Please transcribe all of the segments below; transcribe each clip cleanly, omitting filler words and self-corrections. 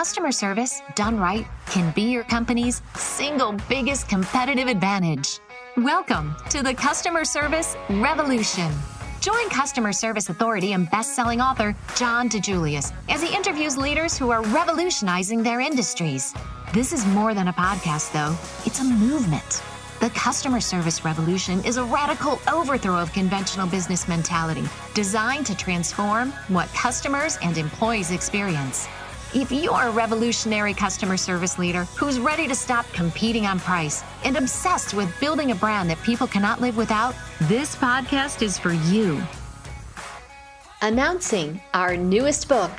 customer service, done right, can be your company's single biggest competitive advantage. Welcome to the Customer Service Revolution. Join customer service authority and best-selling author John DeJulius as he interviews leaders who are revolutionizing their industries. This is more than a podcast, though. It's a movement. The Customer Service Revolution is a radical overthrow of conventional business mentality designed to transform what customers and employees experience. If you're a revolutionary customer service leader who's ready to stop competing on price and obsessed with building a brand that people cannot live without, this podcast is for you. Announcing our newest book,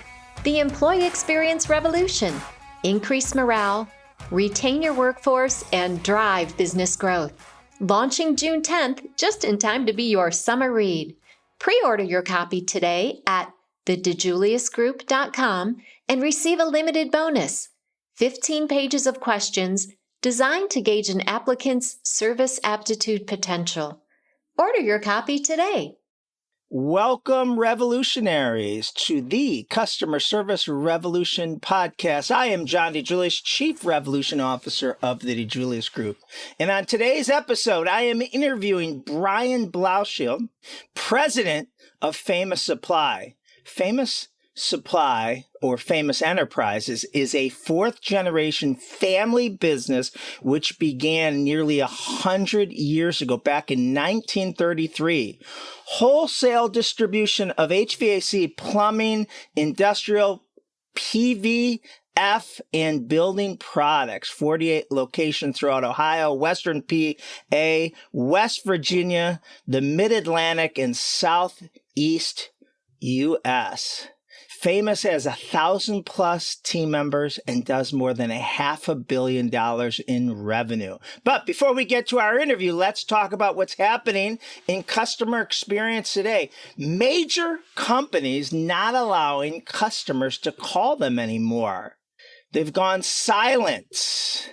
The Employee Experience Revolution. Increase morale, retain your workforce, and drive business growth. Launching June 10th, just in time to be your summer read. Pre-order your copy today at thedejuliusgroup.com and receive a limited bonus, 15 pages of questions designed to gauge an applicant's service aptitude potential. Order your copy today. Welcome, revolutionaries, to the Customer Service Revolution podcast. I am John DeJulius, Chief Revolution Officer of the DeJulius Group. And on today's episode, I am interviewing Brian Blaushild, President of Famous Supply. Famous Supply, or Famous Enterprises, is a fourth-generation family business which began nearly 100 years ago, back in 1933. Wholesale distribution of HVAC, plumbing, industrial, PV, and building products. 48 locations throughout Ohio, Western PA, West Virginia, the Mid-Atlantic, and Southeast U.S. Famous has 1,000+ team members and does more than $500 million in revenue. But before we get to our interview, let's talk about what's happening in customer experience today. Major companies not allowing customers to call them anymore. They've gone silent.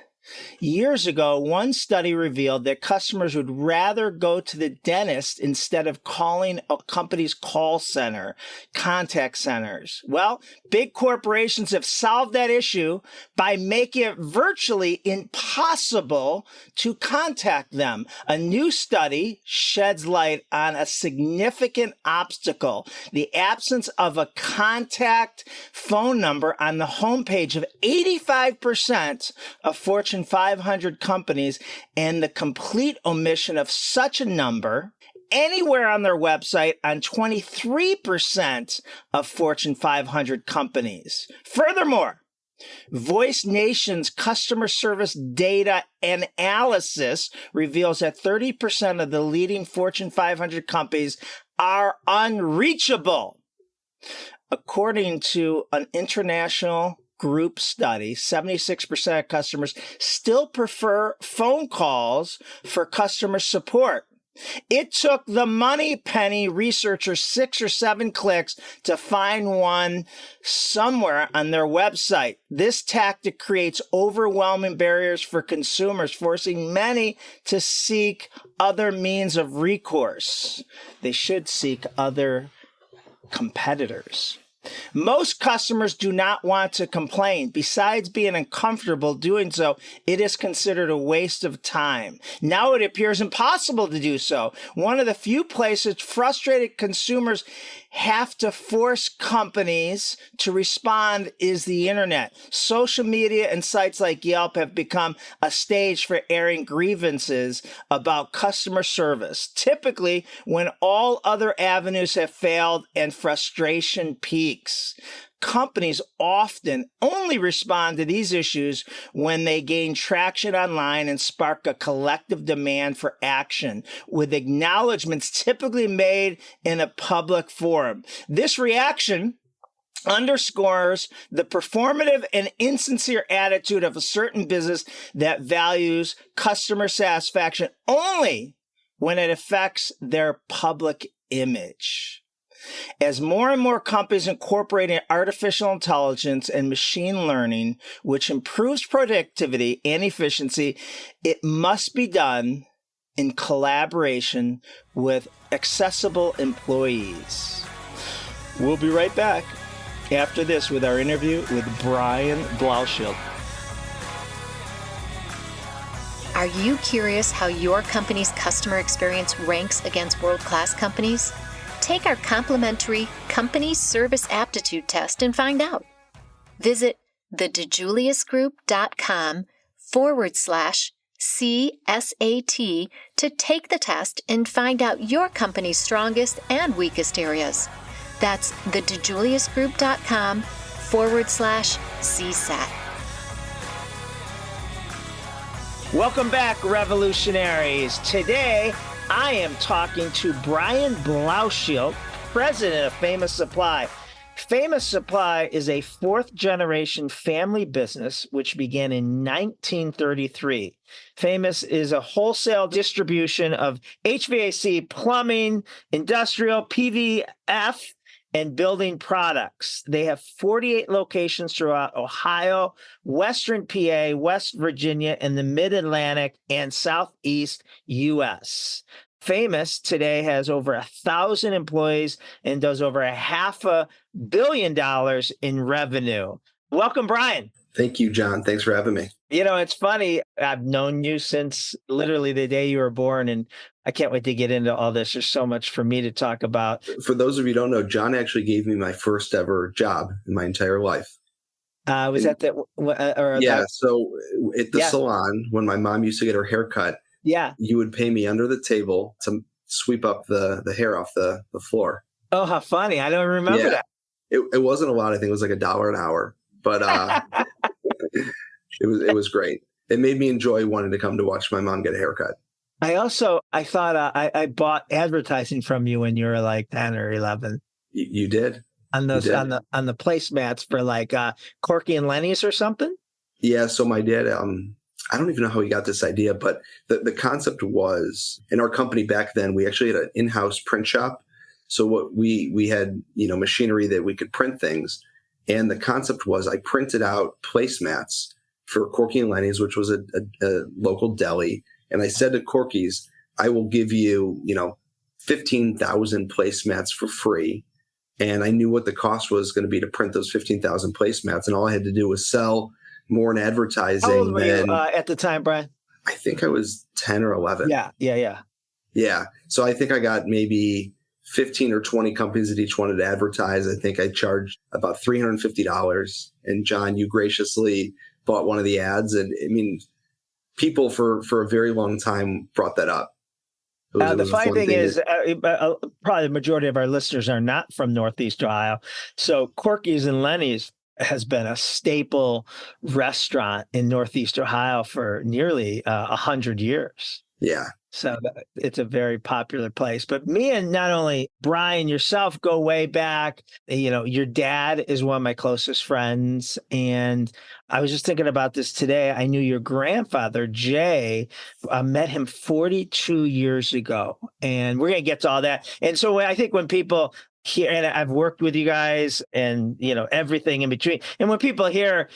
Years ago, one study revealed that customers would rather go to the dentist instead of calling a company's call center, contact centers. Well, big corporations have solved that issue by making it virtually impossible to contact them. A new study sheds light on a significant obstacle: the absence of a contact phone number on the homepage of 85% of Fortune 500 companies, and the complete omission of such a number anywhere on their website on 23% of Fortune 500 companies. Furthermore, Voice Nation's customer service data analysis reveals that 30% of the leading Fortune 500 companies are unreachable. According to an international group study, 76% of customers still prefer phone calls for customer support. It took the money penny researchers 6 or 7 clicks to find one somewhere on their website. This tactic creates overwhelming barriers for consumers, forcing many to seek other means of recourse. They should seek other competitors. Most customers do not want to complain. Besides being uncomfortable doing so, it is considered a waste of time. Now it appears impossible to do so. One of the few places frustrated consumers have to force companies to respond is the internet. Social media and sites like Yelp have become a stage for airing grievances about customer service, typically when all other avenues have failed and frustration peaks. Companies often only respond to these issues when they gain traction online and spark a collective demand for action, with acknowledgments typically made in a public forum. This reaction underscores the performative and insincere attitude of a certain business that values customer satisfaction only when it affects their public image. As more and more companies incorporate artificial intelligence and machine learning, which improves productivity and efficiency, it must be done in collaboration with accessible employees. We'll be right back after this with our interview with Brian Blaushild. Are you curious how your company's customer experience ranks against world-class companies? Take our complimentary Company Service Aptitude Test and find out. Visit thedejuliusgroup.com/CSAT to take the test and find out your company's strongest and weakest areas. That's thedejuliusgroup.com/CSAT. Welcome back, revolutionaries. Today, I am talking to Brian Blaushild, president of Famous Supply. Famous Supply is a fourth-generation family business which began in 1933. Famous is a wholesale distribution of HVAC, plumbing, industrial, PVF, and building products. They have 48 locations throughout Ohio, Western PA, West Virginia, and the Mid-Atlantic and Southeast U.S. Famous today has over 1,000 employees and does over $500 million in revenue. Welcome, Brian. Thank you, John. Thanks for having me. You know, it's funny. I've known you since literally the day you were born, and I can't wait to get into all this. There's so much for me to talk about. For those of you who don't know, John actually gave me my first ever job in my entire life. Was that the? So at the salon, when my mom used to get her hair cut, you would pay me under the table to sweep up the hair off the floor. Oh, how funny. I don't remember that. It wasn't a lot. I think it was like $1 an hour, but it was great. It made me enjoy wanting to come to watch my mom get a haircut. I thought I bought advertising from you when you were like 10 or 11. You did? On those on the placemats for like Corky and Lenny's or something? Yeah, so my dad, I don't even know how he got this idea, but the concept was, in our company back then, we actually had an in-house print shop. So what we had, machinery that we could print things. And the concept was I printed out placemats for Corky and Lenny's, which was a local deli. And I said to Corky's, I will give you, 15,000 placemats for free. And I knew what the cost was going to be to print those 15,000 placemats. And all I had to do was sell more in advertising. How old were you at the time, Brian? I think I was 10 or 11. Yeah. So I think I got maybe 15 or 20 companies that each wanted to advertise. I think I charged about $350. And John, you graciously bought one of the ads. And I mean, people for a very long time brought that up. The funny thing is, probably the majority of our listeners are not from Northeast Ohio. So Corky's and Lenny's has been a staple restaurant in Northeast Ohio for nearly 100 years. Yeah. So it's a very popular place. But me and not only Brian, yourself go way back. Your dad is one of my closest friends. And I was just thinking about this today. I knew your grandfather, Jay, met him 42 years ago. And we're going to get to all that. And so I think when people hear, and I've worked with you guys and, everything in between. And when people hear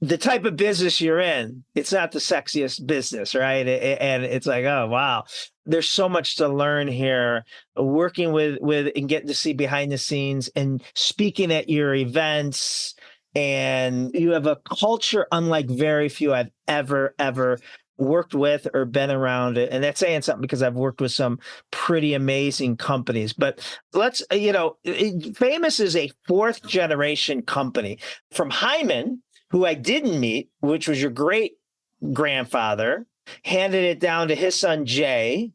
the type of business you're in, it's not the sexiest business, right? And it's like, oh, wow, there's so much to learn here, working with and getting to see behind the scenes and speaking at your events. And you have a culture unlike very few I've ever worked with or been around it. And that's saying something because I've worked with some pretty amazing companies. But let's, Famous is a fourth generation company from Hyman, who I didn't meet, which was your great grandfather, handed it down to his son, Jay,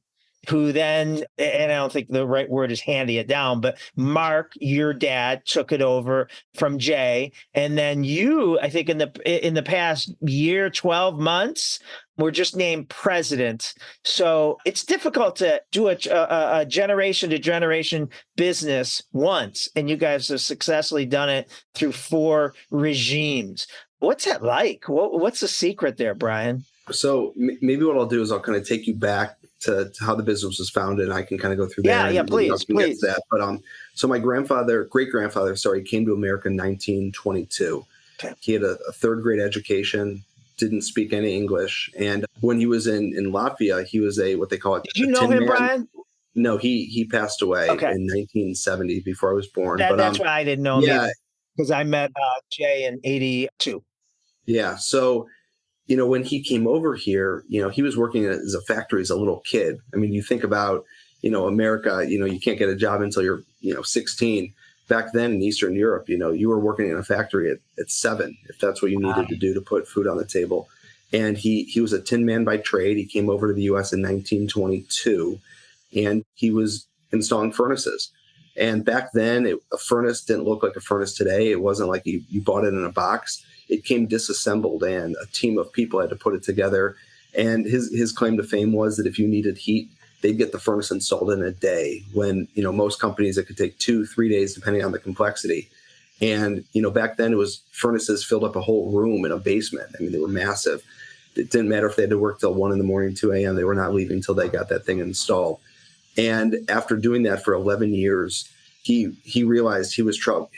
who then, and I don't think the right word is handing it down, but Mark, your dad, took it over from Jay. And then you, I think in the past year, 12 months, were just named president. So it's difficult to do a generation to generation business once. And you guys have successfully done it through 4 regimes. What's that like? What's the secret there, Brian? So maybe what I'll do is I'll kind of take you back to how the business was founded, and I can kind of go through that. Yeah, please. That. But so my great grandfather, came to America in 1922. Okay. He had a 3rd grade education, didn't speak any English, and when he was in Latvia, he was what they call it. Did you know him, Brian? No, he passed away in 1970 before I was born. That's why I didn't know him. Yeah. because I met Jay in 82. Yeah. So, when he came over here, he was working as a factory as a little kid. I mean, you think about, America, you can't get a job until you're, 16. Back then in Eastern Europe, you were working in a factory at 7, if that's what you needed to do to put food on the table. And he was a tin man by trade. He came over to the U.S. in 1922, and he was installing furnaces. And back then, a furnace didn't look like a furnace today. It wasn't like you bought it in a box. It came disassembled, and a team of people had to put it together. And his claim to fame was that if you needed heat, they'd get the furnace installed in a day, when, most companies, it could take 2-3 days, depending on the complexity. And, back then it was furnaces filled up a whole room in a basement. I mean, they were massive. It didn't matter if they had to work till 1 a.m, 2 a.m. They were not leaving until they got that thing installed. And after doing that for 11 years, he realized he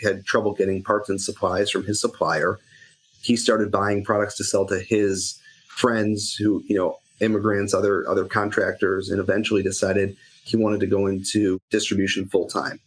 had trouble getting parts and supplies from his supplier. He started buying products to sell to his friends who, immigrants, other contractors, and eventually decided he wanted to go into distribution full time.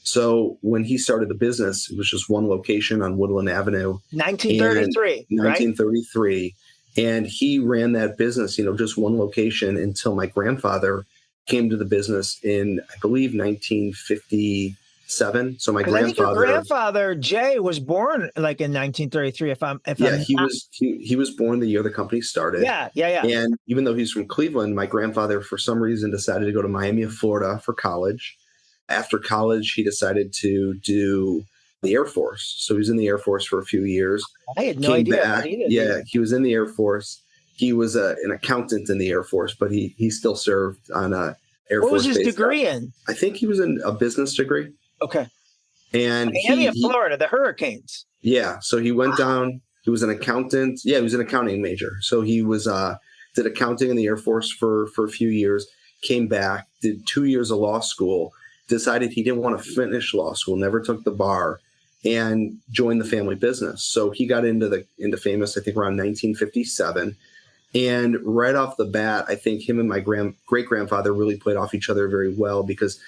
So when he started the business, it was just one location on Woodland Avenue. 1933, 1933. Right? And he ran that business, just one location until my grandfather came to the business in, I believe, 1957. So my grandfather, I think your grandfather Jay was born like in 1933. He was born the year the company started. Yeah. And even though he's from Cleveland, my grandfather, for some reason, decided to go to Miami of Florida for college. After college, he decided to do the Air Force. So he was in the Air Force for a few years. I had no idea. He was in the Air Force. He was an accountant in the Air Force, but he still served on a Air Force. What was his degree in? I think he was in a business degree. Okay. And Miami of Florida, the hurricanes. Yeah. So he went down. He was an accountant. Yeah, he was an accounting major. So he was did accounting in the Air Force for a few years, came back, did 2 years of law school, decided he didn't want to finish law school, never took the bar, and joined the family business. So he got into famous, I think, around 1957. And right off the bat, I think him and my great-grandfather really played off each other very well, because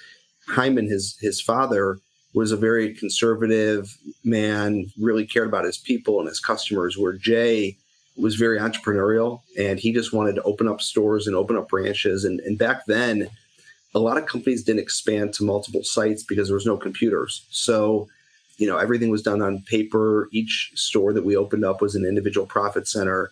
Hyman, his father, was a very conservative man, really cared about his people and his customers, where Jay was very entrepreneurial, and he just wanted to open up stores and open up branches. And back then, a lot of companies didn't expand to multiple sites because there was no computers. So, everything was done on paper. Each store that we opened up was an individual profit center.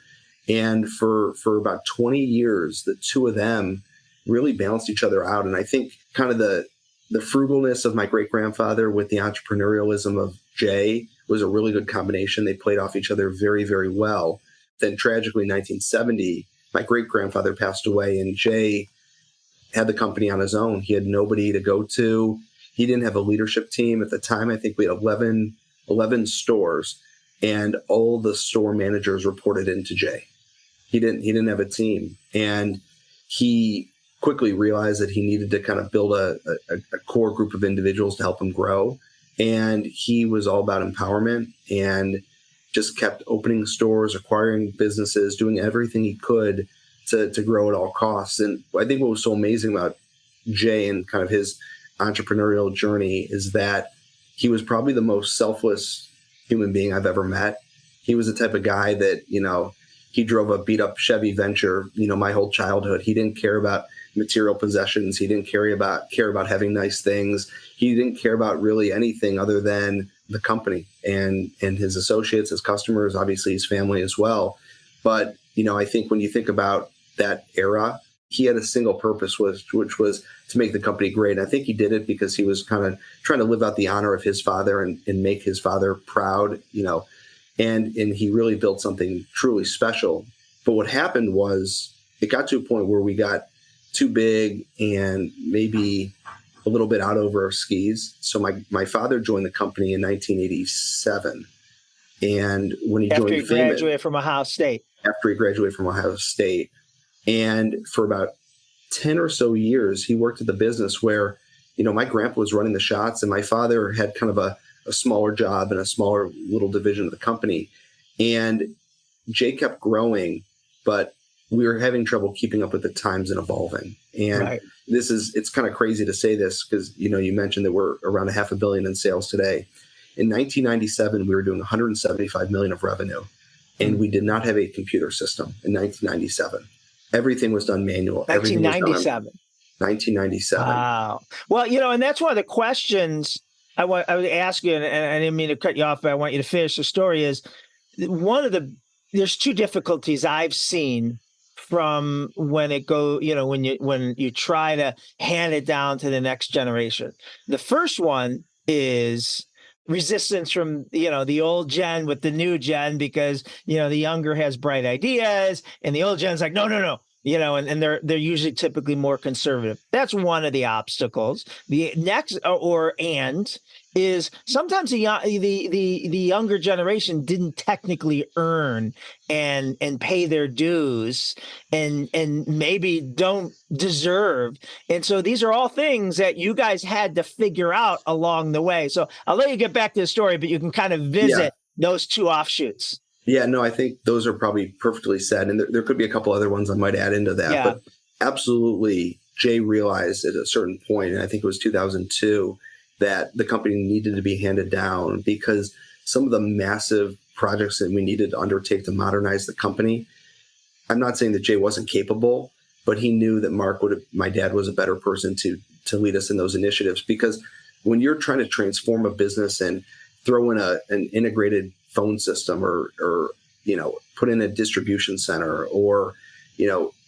And for about 20 years, the two of them really balanced each other out. And I think kind of the frugalness of my great-grandfather with the entrepreneurialism of Jay was a really good combination. They played off each other very, very well. Then tragically, in 1970, my great-grandfather passed away, and Jay had the company on his own. He had nobody to go to. He didn't have a leadership team at the time. I think we had 11 stores, and all the store managers reported into Jay. He didn't have a team, and he quickly realized that he needed to kind of build a core group of individuals to help him grow. And he was all about empowerment and just kept opening stores, acquiring businesses, doing everything he could to grow at all costs. And I think what was so amazing about Jay and kind of his entrepreneurial journey is that he was probably the most selfless human being I've ever met. He was the type of guy that, he drove a beat up Chevy Venture, my whole childhood. He didn't care about material possessions. He didn't care about having nice things. He didn't care about really anything other than the company and his associates, his customers, obviously his family as well. But, I think when you think about that era, he had a single purpose, which was to make the company great. And I think he did it because he was kind of trying to live out the honor of his father and make his father proud, and he really built something truly special. But what happened was it got to a point where we got too big and maybe a little bit out over our skis. So my father joined the company in 1987. And when he after he graduated from Ohio State. After he graduated from Ohio State. And for about 10 or so years, he worked at the business where, my grandpa was running the shots and my father had kind of a smaller job and a smaller little division of the company. And Jay kept growing, but we were having trouble keeping up with the times and evolving. And right. It's kind of crazy to say this because, you mentioned that we're around $500 million in sales today. In 1997, we were doing 175 million of revenue, and we did not have a computer system in 1997. Everything was done manual. 1997. 1997. Wow. Well, and that's one of the questions I would ask you, and I didn't mean to cut you off, but I want you to finish the story. Is there's two difficulties I've seen from when when you try to hand it down to the next generation. The first one is resistance from the old gen with the new gen, because the younger has bright ideas and the old gen's like no, and they're usually typically more conservative. That's one of the obstacles. The next is sometimes the younger generation didn't technically earn and pay their dues and maybe don't deserve. And so these are all things that you guys had to figure out along the way. So I'll let you get back to the story, but you can kind of visit those two offshoots. Yeah, no, I think those are probably perfectly said. And there could be a couple other ones I might add into that. Yeah. But absolutely, Jay realized at a certain point, and I think it was 2002, that the company needed to be handed down because some of the massive projects that we needed to undertake to modernize the company, I'm not saying that Jay wasn't capable, but he knew that my dad was a better person to lead us in those initiatives. Because when you're trying to transform a business and throw in an integrated phone system or put in a distribution center or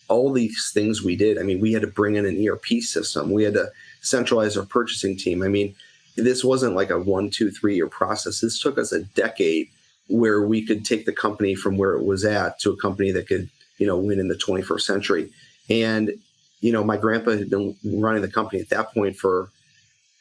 all these things we did. I mean, we had to bring in an ERP system. We had to centralize our purchasing team. I mean, this wasn't like a 1, 2, 3 year process. This took us a decade where we could take the company from where it was at to a company that could win in the 21st century. And my grandpa had been running the company at that point for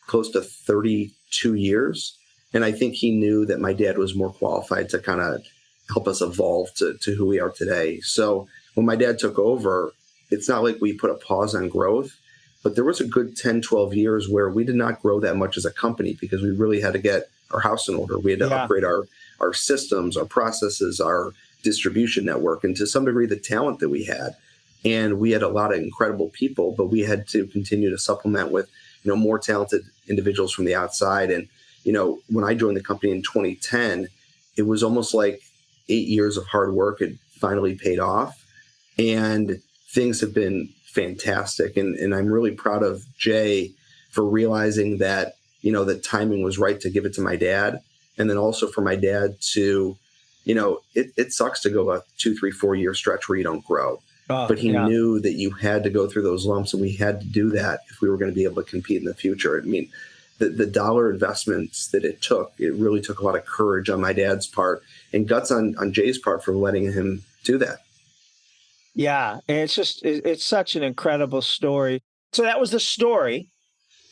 close to 32 years. And I think he knew that my dad was more qualified to kind of help us evolve to who we are today. So when my dad took over, it's not like we put a pause on growth, but there was a good 10, 12 years where we did not grow that much as a company because we really had to get our house in order. We had to upgrade our systems, our processes, our distribution network, and to some degree, the talent that we had. And we had a lot of incredible people, but we had to continue to supplement with, more talented individuals from the outside. And when I joined the company in 2010, it was almost like 8 years of hard work had finally paid off, and things have been fantastic. And I'm really proud of Jay for realizing that, the timing was right to give it to my dad. And then also for my dad to, it sucks to go a 2, 3, 4 year stretch where you don't grow. But he knew that you had to go through those lumps, and we had to do that if we were going to be able to compete in the future. I mean, the dollar investments that it really took a lot of courage on my dad's part and guts on Jay's part for letting him do that. Yeah. And it's such an incredible story. So that was the story,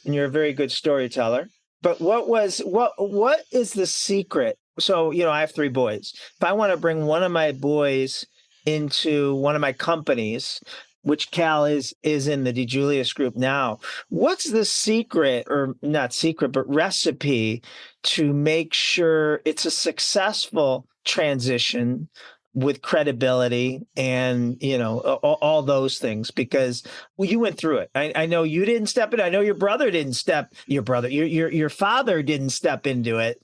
and you're a very good storyteller. But what is the secret? So, I have 3 boys. If I want to bring one of my boys into one of my companies, which Cal is in the DeJulius group now, what's the secret, or not secret, but recipe to make sure it's a successful transition with credibility and, all those things? Because you went through it. I know you didn't step in. I know your father didn't step into it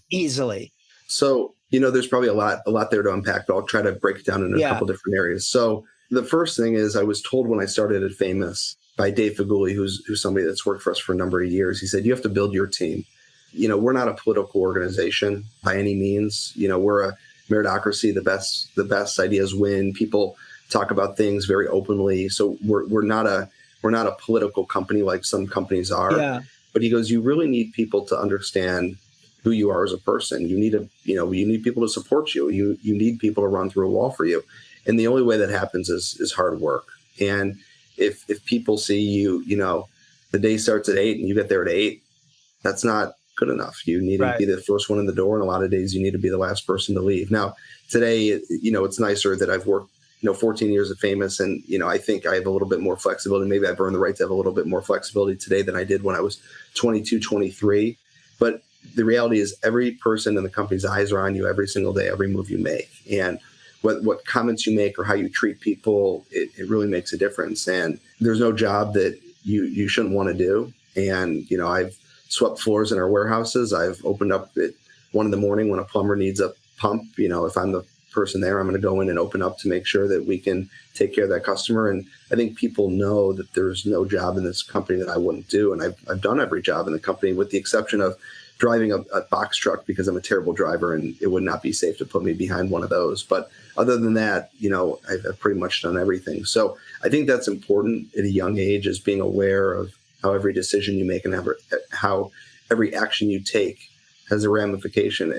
easily. So, there's probably a lot there to unpack, but I'll try to break it down into a couple different areas. So the first thing is, I was told when I started at Famous by Dave Faguli, who's somebody that's worked for us for a number of years. He said, you have to build your team. We're not a political organization by any means. We're a meritocracy. The best ideas win. People talk about things very openly. So we're not a political company like some companies are. Yeah. But he goes, you really need people to understand who you are as a person. You need people to support you. You need people to run through a wall for you. And the only way that happens is hard work. And if people see you, the day starts at 8 and you get there at 8, that's not good enough. You need to be the first one in the door. And a lot of days you need to be the last person to leave. Now, today, it's nicer that I've worked, 14 years at Famous. And, I think I have a little bit more flexibility. Maybe I've earned the right to have a little bit more flexibility today than I did when I was 22, 23. But the reality is every person in the company's eyes are on you every single day, every move you make. And what comments you make or how you treat people, it really makes a difference. And there's no job that you shouldn't want to do. And, I've swept floors in our warehouses. I've opened up at 1 a.m. when a plumber needs a pump. If I'm the person there, I'm going to go in and open up to make sure that we can take care of that customer. And I think people know that there's no job in this company that I wouldn't do. And I've done every job in the company with the exception of driving a box truck because I'm a terrible driver and it would not be safe to put me behind one of those. But other than that, I've pretty much done everything. So I think that's important at a young age, is being aware of how every decision you make and how every action you take has a ramification.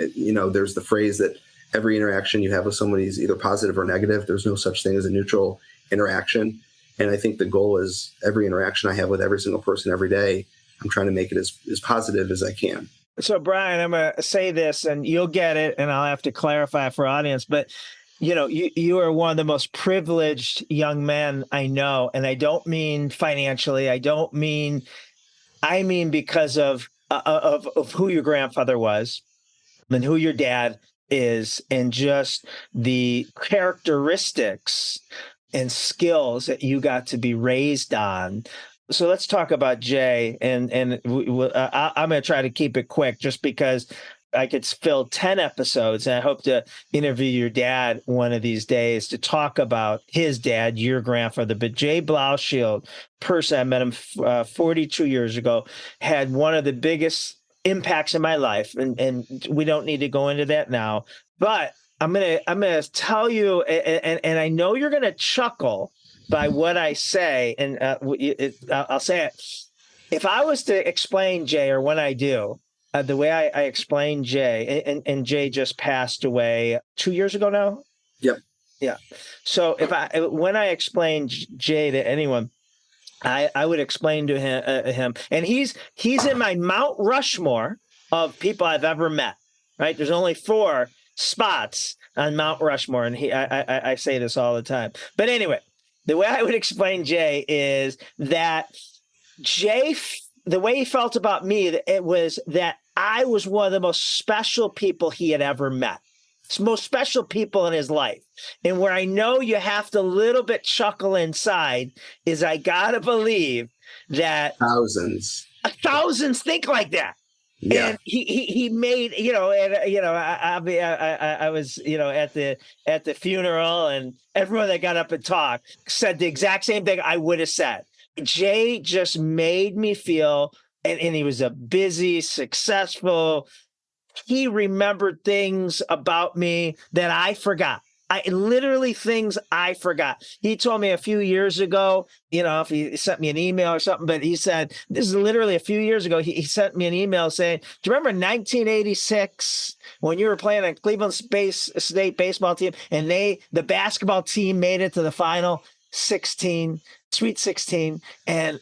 There's the phrase that every interaction you have with somebody is either positive or negative. There's no such thing as a neutral interaction. And I think the goal is every interaction I have with every single person every day, I'm trying to make it as positive as I can. So, Brian, I'm going to say this and you'll get it, and I'll have to clarify for audience, but you are one of the most privileged young men I know. And I don't mean financially. I mean because of who your grandfather was and who your dad is, and just the characteristics and skills that you got to be raised on. So let's talk about Jay, and I'm going to try to keep it quick just because I could fill 10 episodes, and I hope to interview your dad one of these days to talk about his dad, your grandfather. But Jay Blaushild, person, I met him 42 years ago, had one of the biggest impacts in my life, and we don't need to go into that now. But I'm gonna tell you, and I know you're gonna chuckle by what I say, and I'll say it. If I was to explain Jay, or when I do, the way I explain Jay, and Jay just passed away 2 years ago now. Yep. Yeah. So when I explain Jay to anyone, I would explain to him, and he's in my Mount Rushmore of people I've ever met. Right? There's only 4 spots on Mount Rushmore, and I say this all the time. But anyway, the way I would explain Jay is that Jay, the way he felt about me, it was that I was one of the most special people he had ever met. It's most special people in his life. And where I know you have to little bit chuckle inside is I got to believe that thousands think like that. Yeah. And he made, I was, at the funeral, and everyone that got up and talked said the exact same thing I would have said. Jay just made me feel, and he was a busy, successful, he remembered things about me that I forgot. Things I forgot. He told me a few years ago, if he sent me an email or something, but he said, this is literally a few years ago, he sent me an email saying, do you remember 1986 when you were playing on Cleveland State baseball team, and the basketball team made it to the final Sweet 16, and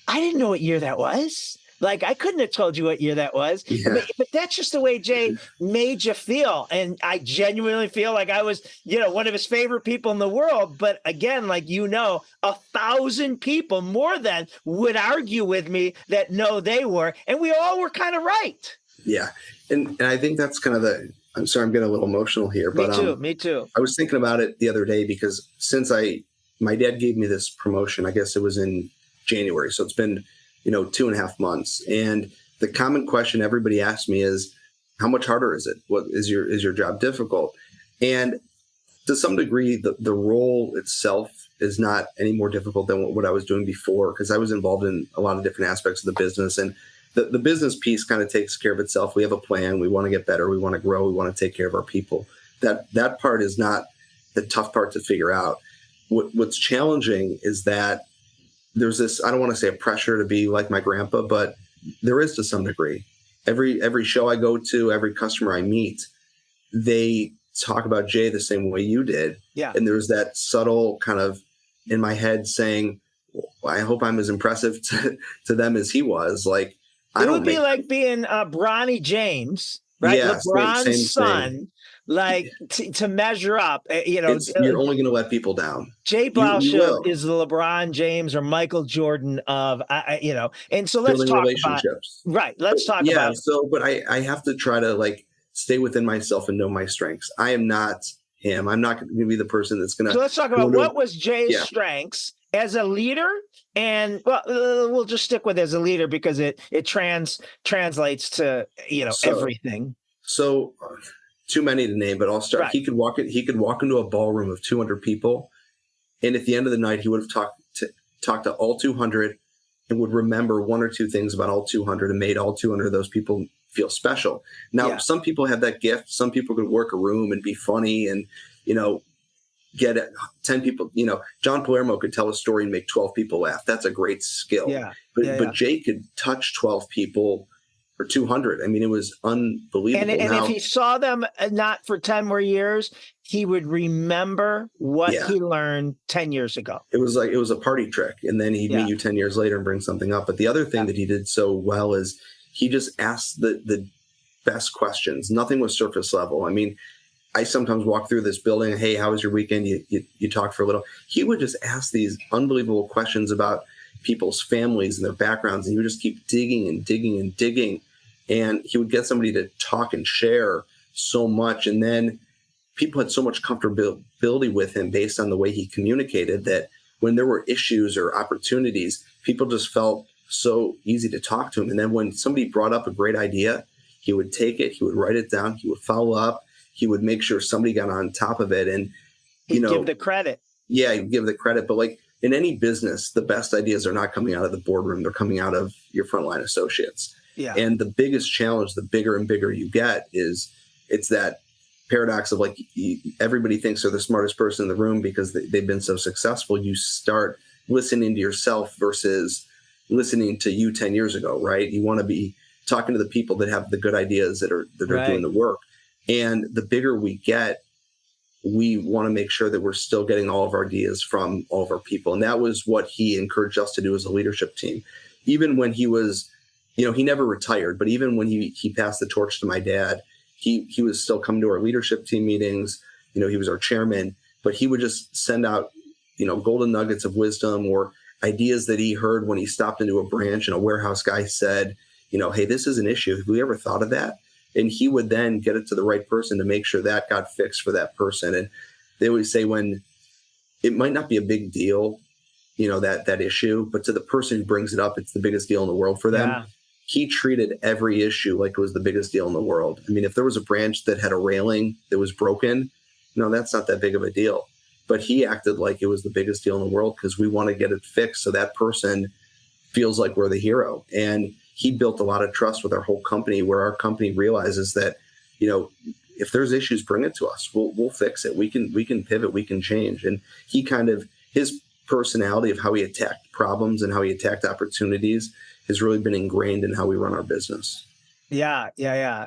I didn't know what year that was. Like, I couldn't have told you what year that was, but that's just the way Jay made you feel. And I genuinely feel like I was, one of his favorite people in the world. But again, 1,000 people more than would argue with me that no, they were. And we all were kind of right. Yeah. And I think that's kind of I'm sorry, I'm getting a little emotional here. But Me too. I was thinking about it the other day because since my dad gave me this promotion, I guess it was in January. So it's been 2.5 months. And the common question everybody asks me is, how much harder is it? What is your job difficult? And to some degree, the role itself is not any more difficult than what I was doing before, because I was involved in a lot of different aspects of the business. And the business piece kind of takes care of itself. We have a plan. We want to get better. We want to grow. We want to take care of our people. That part is not the tough part to figure out. What's challenging is that there's this, I don't want to say a pressure to be like my grandpa, but there is to some degree. Every show I go to, every customer I meet, they talk about Jay the same way you did. Yeah. And there's that subtle kind of in my head saying, well, I hope I'm as impressive to them as he was. Like, it would be like being Bronny James, right? Yeah, LeBron's same son. thing. Like to measure up, you're only going to let people down. Jay Blaushild is the LeBron James or Michael Jordan of, and so let's building talk relationships. about, right. Let's talk about it. So, but I have to try to stay within myself and know my strengths. I am not him. I'm not going to be the person that's going to. So let's talk about what was Jay's strengths as a leader, and well, we'll just stick with as a leader because it translates to, everything. So too many to name, but I'll start. Right. He could walk into a ballroom of 200 people, and at the end of the night, he would have talked to all 200 and would remember one or two things about all 200 and made all 200 of those people feel special. Now, some people have that gift. Some people could work a room and be funny and, get 10 people. John Palermo could tell a story and make 12 people laugh. That's a great skill. But Jay could touch 12 people or 200. I mean, it was unbelievable. And if he saw them not for 10 more years, he would remember what he learned 10 years ago. It was a party trick. And then he'd meet you 10 years later and bring something up. But the other thing that he did so well is he just asked the best questions. Nothing was surface level. I mean, I sometimes walk through this building. Hey, how was your weekend? You talk for a little. He would just ask these unbelievable questions about people's families and their backgrounds. And he would just keep digging and digging and digging. And he would get somebody to talk and share so much. And then people had so much comfortability with him based on the way he communicated that when there were issues or opportunities, people just felt so easy to talk to him. And then when somebody brought up a great idea, he would take it, he would write it down, he would follow up, he would make sure somebody got on top of it. And, give the credit. Yeah, he'd give the credit. But like in any business, the best ideas are not coming out of the boardroom. They're coming out of your frontline associates. Yeah. And the biggest challenge, the bigger and bigger you get, it's that paradox of like everybody thinks they're the smartest person in the room because they've been so successful. You start listening to yourself versus listening to you 10 years ago, right? You want to be talking to the people that have the good ideas that are doing the work. And the bigger we get, we want to make sure that we're still getting all of our ideas from all of our people. And that was what he encouraged us to do as a leadership team. Even when he was, he never retired, but even when he passed the torch to my dad, he was still coming to our leadership team meetings. He was our chairman, but he would just send out, golden nuggets of wisdom or ideas that he heard when he stopped into a branch and a warehouse guy said, hey, this is an issue. Have we ever thought of that? And he would then get it to the right person to make sure that got fixed for that person. And they would say when it might not be a big deal, that issue, but to the person who brings it up, it's the biggest deal in the world for them. Yeah. He treated every issue like it was the biggest deal in the world. I mean, if there was a branch that had a railing that was broken, that's not that big of a deal. But he acted like it was the biggest deal in the world because we want to get it fixed so that person feels like we're the hero. And he built a lot of trust with our whole company where our company realizes that, if there's issues, bring it to us. We'll fix it. We can pivot, we can change. And he his personality of how he attacked problems and how he attacked opportunities has really been ingrained in how we run our business. Yeah.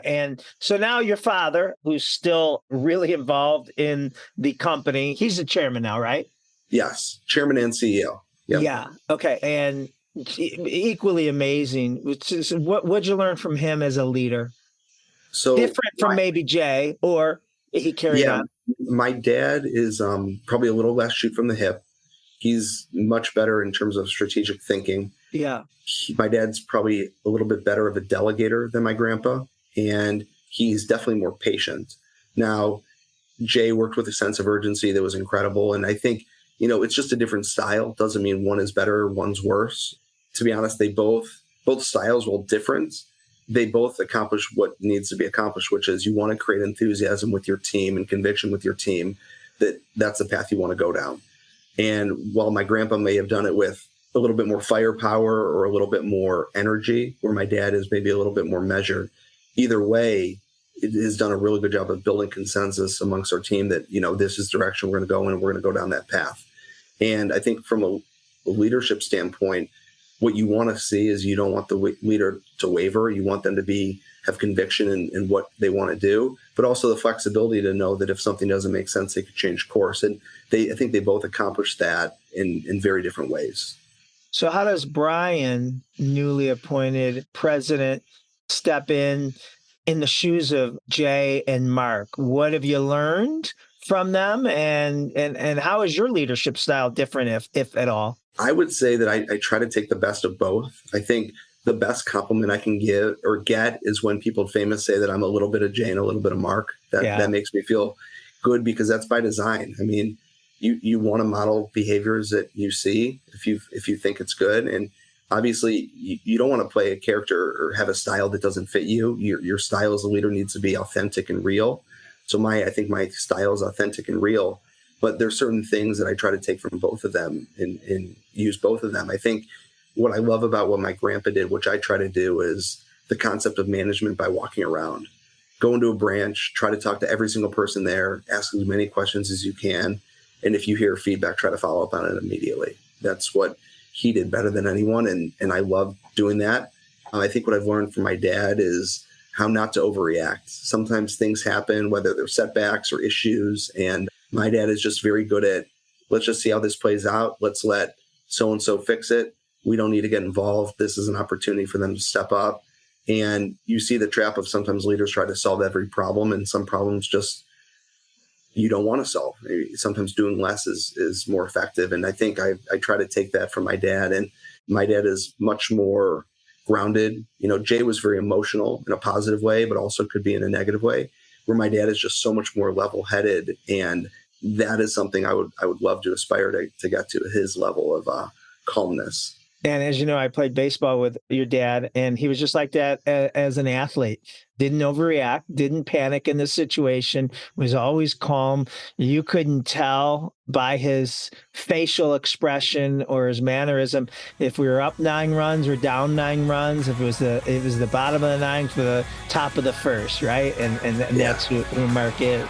And so now your father, who's still really involved in the company, he's the chairman now, right? Yes. Chairman and CEO. Yep. Yeah. Okay. And equally amazing. What'd you learn from him as a leader? So different from maybe Jay, or he carried on? My dad is probably a little less shoot from the hip. He's much better in terms of strategic thinking. Yeah. My dad's probably a little bit better of a delegator than my grandpa, and he's definitely more patient. Now, Jay worked with a sense of urgency that was incredible. And I think, it's just a different style. Doesn't mean one is better, one's worse. To be honest, both styles, while different, they both accomplish what needs to be accomplished, which is you want to create enthusiasm with your team and conviction with your team that's the path you want to go down. And while my grandpa may have done it with a little bit more firepower or a little bit more energy, where my dad is maybe a little bit more measured, either way, it has done a really good job of building consensus amongst our team that, this is the direction we're going to go in and we're going to go down that path. And I think from a leadership standpoint, what you want to see is you don't want the leader to waver. You want them to have conviction in what they want to do, but also the flexibility to know that if something doesn't make sense, they could change course. And I think they both accomplish that in very different ways. So how does Brian, newly appointed president, step in the shoes of Jay and Mark? What have you learned from them? And how is your leadership style different, if at all? I would say that I try to take the best of both. I think the best compliment I can give or get is when people famous say that I'm a little bit of Jay and a little bit of Mark. That makes me feel good because that's by design. I mean, you want to model behaviors that you see if you think it's good. And obviously you don't want to play a character or have a style that doesn't fit you. Your style as a leader needs to be authentic and real. So I think my style is authentic and real, but there's certain things that I try to take from both of them and use both of them. I think what I love about what my grandpa did, which I try to do, is the concept of management by walking around. Go into a branch, try to talk to every single person there, ask as many questions as you can. And if you hear feedback, try to follow up on it immediately. That's what he did better than anyone. And I love doing that. I think what I've learned from my dad is how not to overreact. Sometimes things happen, whether they're setbacks or issues. And my dad is just very good at, let's just see how this plays out. Let's let so-and-so fix it. We don't need to get involved. This is an opportunity for them to step up. And you see the trap of sometimes leaders try to solve every problem, and some problems just you don't want to solve. Maybe sometimes doing less is more effective. And I think I try to take that from my dad. And my dad is much more grounded. Jay was very emotional in a positive way, but also could be in a negative way, where my dad is just so much more level-headed. And that is something I would love to aspire to get to, his level of calmness. And as you know, I played baseball with your dad, and he was just like that as an athlete. Didn't overreact, didn't panic in the situation, was always calm. You couldn't tell by his facial expression or his mannerism if we were up 9 runs or down 9 runs, if it was the bottom of the ninth or the top of the first, right? And that's who Mark is.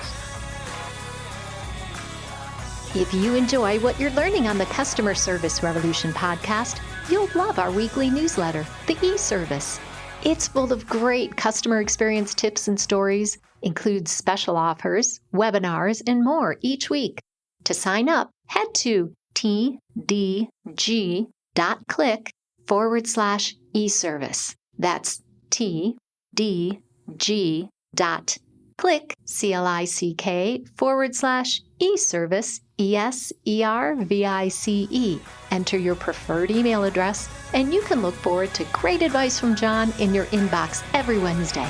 If you enjoy what you're learning on the Customer Service Revolution podcast, you'll love our weekly newsletter, The E-Service. It's full of great customer experience tips and stories, includes special offers, webinars, and more each week. To sign up, head to tdg.click/e-service. That's tdg.click/e-service. ESERVICE. Enter your preferred email address, and you can look forward to great advice from John in your inbox every Wednesday.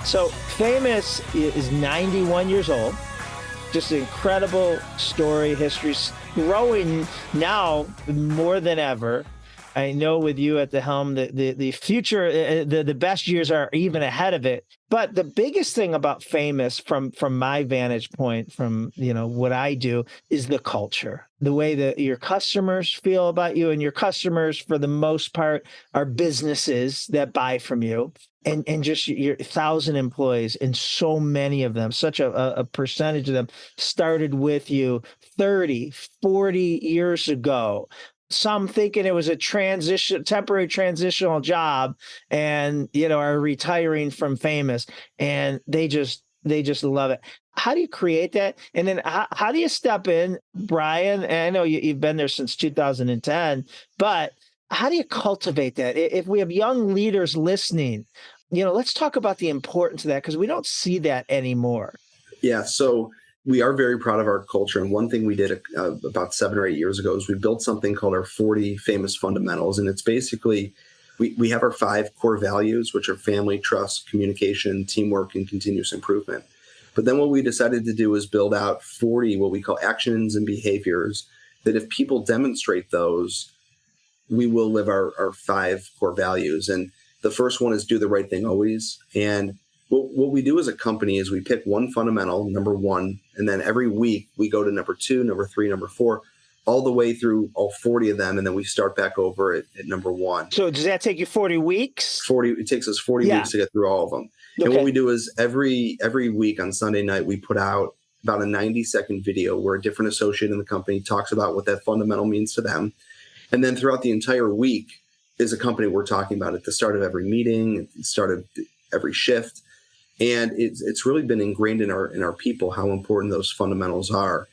So Famous is 91 years old. Just an incredible story, history, growing now more than ever. I know with you at the helm, the future, the best years are even ahead of it. But the biggest thing about Famous, from my vantage point, from what I do, is the culture, the way that your customers feel about you, and your customers, for the most part, are businesses that buy from you, and just your 1,000 employees, and so many of them, such a percentage of them started with you 30, 40 years ago. Some thinking it was a temporary transitional job, and are retiring from Famous, and they just love it. How do you create that? And then how do you step in, Brian? And I know you've been there since 2010, but how do you cultivate that? If we have young leaders listening, let's talk about the importance of that, because we don't see that anymore. Yeah. So we are very proud of our culture. And one thing we did about 7 or 8 years ago is we built something called our 40 Famous Fundamentals. And it's basically, we have our 5 core values, which are family, trust, communication, teamwork, and continuous improvement. But then what we decided to do is build out 40, what we call actions and behaviors, that if people demonstrate those, we will live our 5 core values. And the first one is do the right thing always. And what we do as a company is we pick one fundamental, number 1, and then every week we go to number 2, number 3, number 4, all the way through all 40 of them, and then we start back over at number 1. So does that take you 40 weeks? It takes us 40 weeks to get through all of them. Okay. And what we do is every week on Sunday night, we put out about a 90-second video where a different associate in the company talks about what that fundamental means to them. And then throughout the entire week, as a company, we're talking about it at the start of every meeting, at the start of every shift. And it's really been ingrained in our people how important those fundamentals are.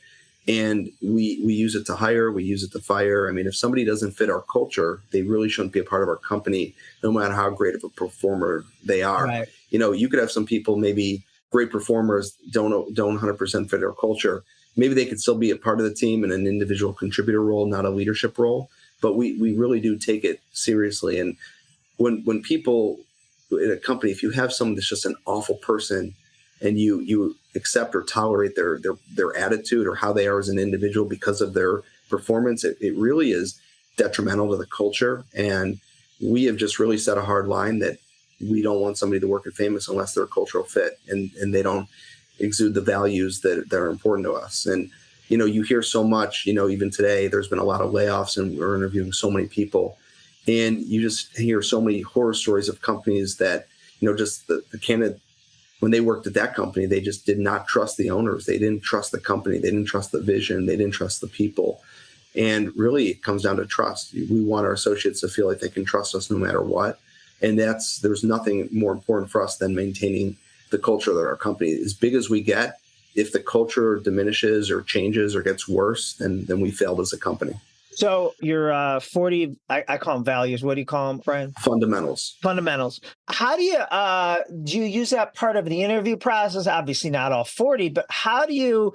And we use it to hire, we use it to fire. I mean, if somebody doesn't fit our culture, they really shouldn't be a part of our company, no matter how great of a performer they are. Right. You could have some people, maybe great performers, don't 100% fit our culture. Maybe they could still be a part of the team in an individual contributor role, not a leadership role. But we really do take it seriously. And when people in a company, if you have someone that's just an awful person, and you accept or tolerate their attitude or how they are as an individual because of their performance, it really is detrimental to the culture. And we have just really set a hard line that we don't want somebody to work at Famous unless they're a cultural fit and they don't exude the values that are important to us. And, you hear so much, even today, there's been a lot of layoffs and we're interviewing so many people. And you just hear so many horror stories of companies that, just the candidate, when they worked at that company, they just did not trust the owners. They didn't trust the company. They didn't trust the vision. They didn't trust the people. And really, it comes down to trust. We want our associates to feel like they can trust us no matter what. And there's nothing more important for us than maintaining the culture that our company, as big as we get, if the culture diminishes or changes or gets worse, then we failed as a company. So your 40, I call them values. What do you call them, Brian? Fundamentals. How do you use that part of the interview process? Obviously not all 40, but how do you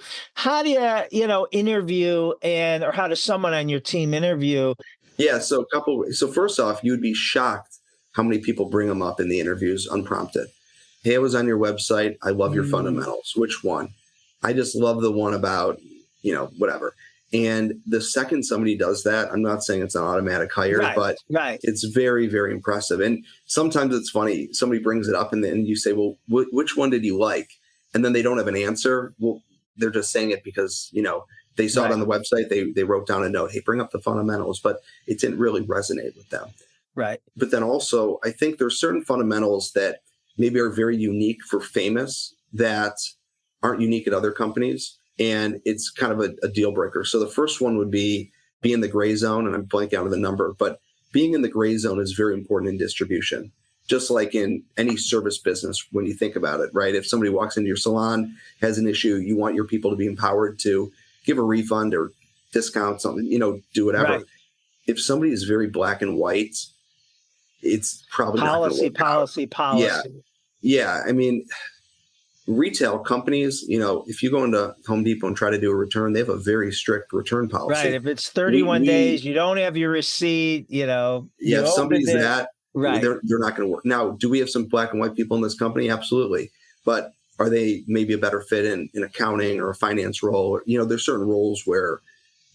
interview or how does someone on your team interview? Yeah. So first off, you'd be shocked how many people bring them up in the interviews unprompted. Hey, I was on your website. I love your fundamentals. Which one? I just love the one about, whatever. And the second somebody does that, I'm not saying it's an automatic hire, but it's very, very impressive. And sometimes it's funny. Somebody brings it up and then you say, well, which one did you like? And then they don't have an answer. Well, they're just saying it because, they saw it on the website. They wrote down a note, hey, bring up the fundamentals, but it didn't really resonate with them. Right. But then also, I think there's certain fundamentals that maybe are very unique for Famous that aren't unique at other companies. And it's kind of a deal breaker. So the first one would be in the gray zone, and I'm blanking out of the number, but being in the gray zone is very important in distribution, just like in any service business when you think about it, right? If somebody walks into your salon, has an issue, you want your people to be empowered to give a refund or discount something, do whatever. Right. If somebody is very black and white, it's probably policy. Yeah. I mean, retail companies, if you go into Home Depot and try to do a return, they have a very strict return policy. Right. If it's 31 days, you don't have your receipt, if somebody's that, right, they're not going to work. Now, do we have some black and white people in this company? Absolutely. But are they maybe a better fit in accounting or a finance role? There's certain roles where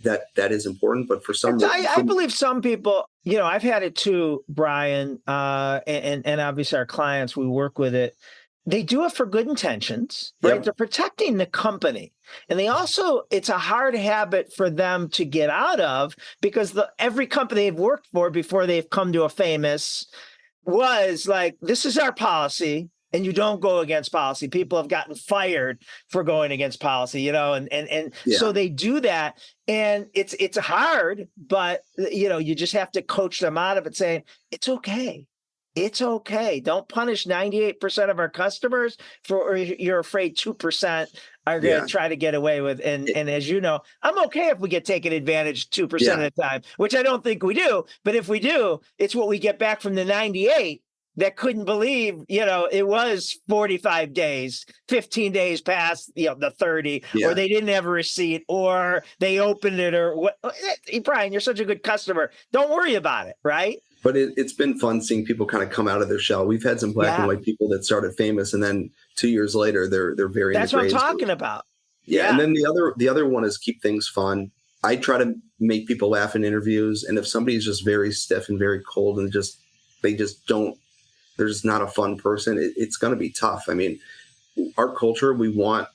that is important, but for some, I believe some people, I've had it too, Brian, and obviously our clients, we work with it. They do it for good intentions, right? Yep. They're protecting the company. And they also, it's a hard habit for them to get out of because every company they've worked for before they've come to a Famous was like, this is our policy. And you don't go against policy. People have gotten fired for going against policy, so they do that. And it's hard, but you just have to coach them out of it saying, it's okay. It's okay. Don't punish 98% of our customers or you're afraid 2% are going to try to get away with. And as you know, I'm okay if we get taken advantage 2% of the time, which I don't think we do. But if we do, it's what we get back from the 98 that couldn't believe, it was 45 days, 15 days past, the 30, or they didn't have a receipt, or they opened it, or what. Brian, you're such a good customer. Don't worry about it, right? But it's been fun seeing people kind of come out of their shell. We've had some black and white people that started Famous, and then 2 years later, they're very. That's what I'm talking about. Yeah, and then the other one is keep things fun. I try to make people laugh in interviews, and if somebody's just very stiff and very cold and they just don't. They're just not a fun person. It's going to be tough. I mean, our culture, we want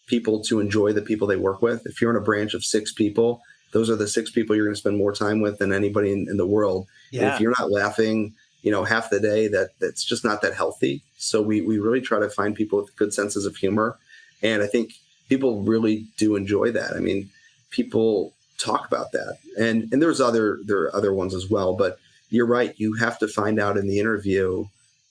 people to enjoy the people they work with. If you're in a branch of 6 people, those are the 6 people you're going to spend more time with than anybody in the world. Yeah. And if you're not laughing, half the day, that's just not that healthy. So we really try to find people with good senses of humor. And I think people really do enjoy that. I mean, people talk about that. And there are other ones as well. But you're right. You have to find out in the interview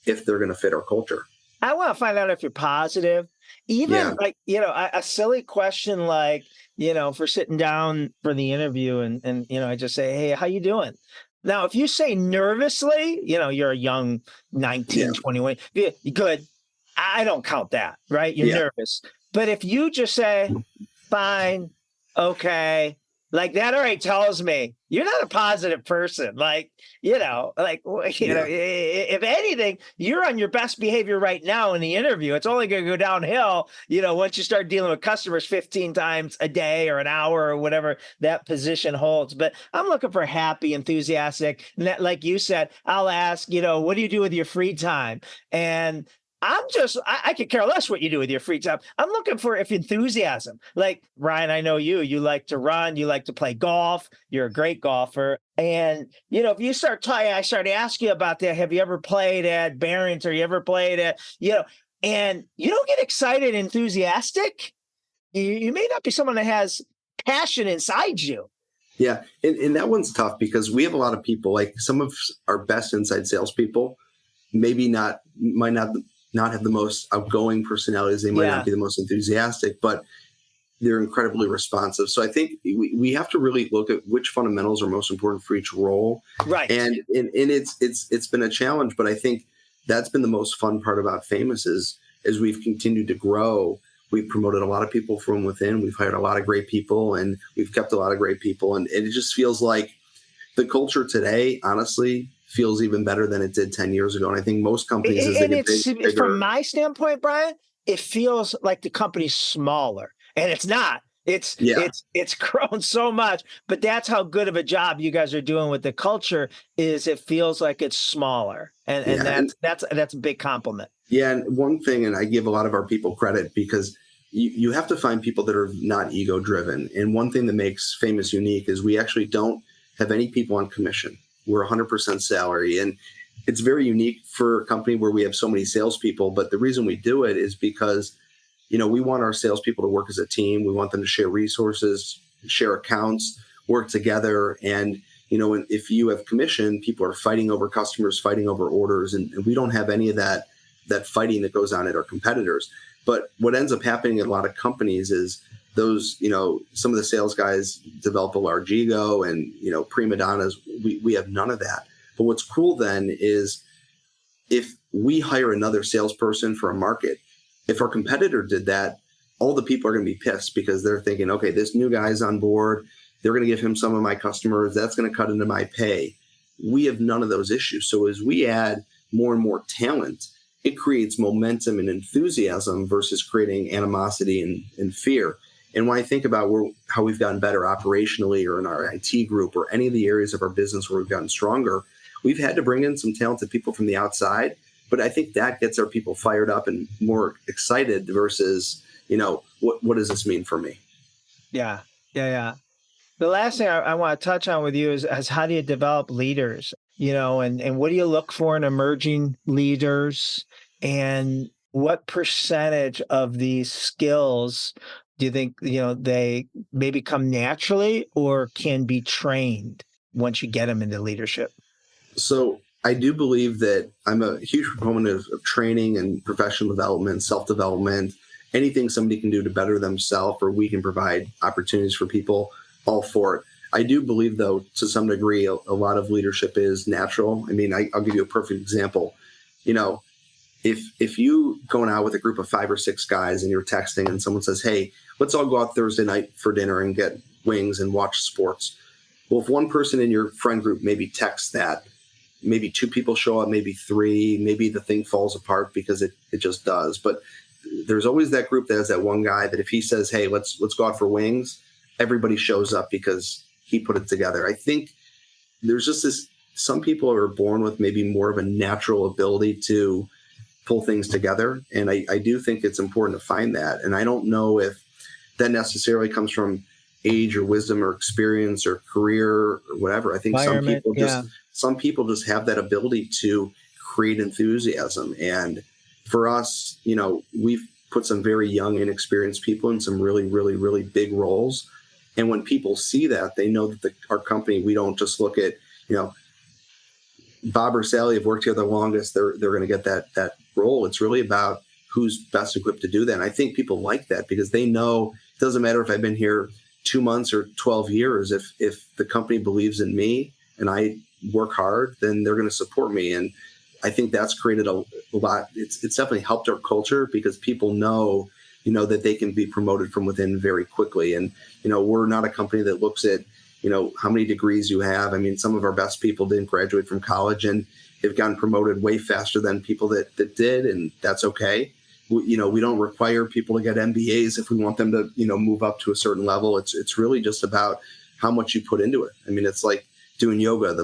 if they're going to fit our culture. I want to find out if you're positive. Even a silly question like, for sitting down for the interview and I just say, hey, how you doing? Now, if you say nervously, you're a young 19, 21, good. I don't count that, right? You're nervous. But if you just say, fine, okay, Like that already tells me you're not a positive person. Like, if anything, you're on your best behavior right now in the interview. It's only going to go downhill, once you start dealing with customers 15 times a day or an hour or whatever that position holds. But I'm looking for happy, enthusiastic. Like you said, I'll ask, what do you do with your free time? And I could care less what you do with your free time. I'm looking for enthusiasm. Like, Ryan, I know you like to run, you like to play golf. You're a great golfer. And, if you start talking, I start asking you about that. Have you ever played at Barrington or you ever played at, and you don't get excited, enthusiastic. You may not be someone that has passion inside you. Yeah. And that one's tough because we have a lot of people, like some of our best inside salespeople, might not have the most outgoing personalities. They might not be the most enthusiastic, but they're incredibly responsive. So I think we have to really look at which fundamentals are most important for each role. Right. And it's been a challenge, but I think that's been the most fun part about Famous is as we've continued to grow, we've promoted a lot of people from within. We've hired a lot of great people and we've kept a lot of great people. And it just feels like the culture today, honestly, feels even better than it did 10 years ago. And I think most companies, as they get bigger, from my standpoint, Brian, it feels like the company's smaller, and it's not. It's grown so much, but that's how good of a job you guys are doing with the culture. Is it feels like it's smaller, and that's a big compliment. Yeah, and one thing, and I give a lot of our people credit because you have to find people that are not ego driven. And one thing that makes Famous unique is we actually don't have any people on commission. We're 100% salary. And it's very unique for a company where we have so many salespeople. But the reason we do it is because, we want our salespeople to work as a team. We want them to share resources, share accounts, work together. And, if you have commission, people are fighting over customers, fighting over orders. And we don't have any of that fighting that goes on at our competitors. But what ends up happening at a lot of companies is those, some of the sales guys develop a large ego and, prima donnas. We have none of that. But what's cool then is if we hire another salesperson for a market, if our competitor did that, all the people are going to be pissed because they're thinking, okay, this new guy's on board. They're going to give him some of my customers. That's going to cut into my pay. We have none of those issues. So as we add more and more talent, it creates momentum and enthusiasm versus creating animosity and fear. And when I think about how we've gotten better operationally or in our IT group or any of the areas of our business where we've gotten stronger, we've had to bring in some talented people from the outside. But I think that gets our people fired up and more excited versus, what does this mean for me? Yeah. The last thing I want to touch on with you is how do you develop leaders, and what do you look for in emerging leaders, and what percentage of these skills do you think, they maybe come naturally or can be trained once you get them into leadership? So I do believe that I'm a huge proponent of training and professional development, self-development, anything somebody can do to better themselves or we can provide opportunities for people, all for it. I do believe, though, to some degree, a lot of leadership is natural. I mean, I'll give you a perfect example. If you going out with a group of 5 or 6 guys and you're texting and someone says, hey, let's all go out Thursday night for dinner and get wings and watch sports. Well, if one person in your friend group maybe texts that, maybe 2 people show up, maybe 3, maybe the thing falls apart because it just does. But there's always that group that has that one guy that if he says, hey, let's go out for wings, everybody shows up because he put it together. I think there's just some people are born with maybe more of a natural ability to pull things together. And I do think it's important to find that. And I don't know if that necessarily comes from age or wisdom or experience or career or whatever. I think some people just have that ability to create enthusiasm. And for us, we've put some very young, inexperienced people in some really, really, really big roles. And when people see that, they know that our company, we don't just look at, Bob or Sally have worked here the longest, they're going to get that role. It's really about who's best equipped to do that. And I think people like that because they know it doesn't matter if I've been here 2 months or 12 years. If the company believes in me and I work hard, then they're going to support me. And I think that's created a lot. It's definitely helped our culture because people know that they can be promoted from within very quickly. And, we're not a company that looks at, how many degrees you have. I mean, some of our best people didn't graduate from college and have gotten promoted way faster than people that did. And that's okay. We don't require people to get MBAs if we want them to, move up to a certain level. It's really just about how much you put into it. I mean, it's like doing yoga.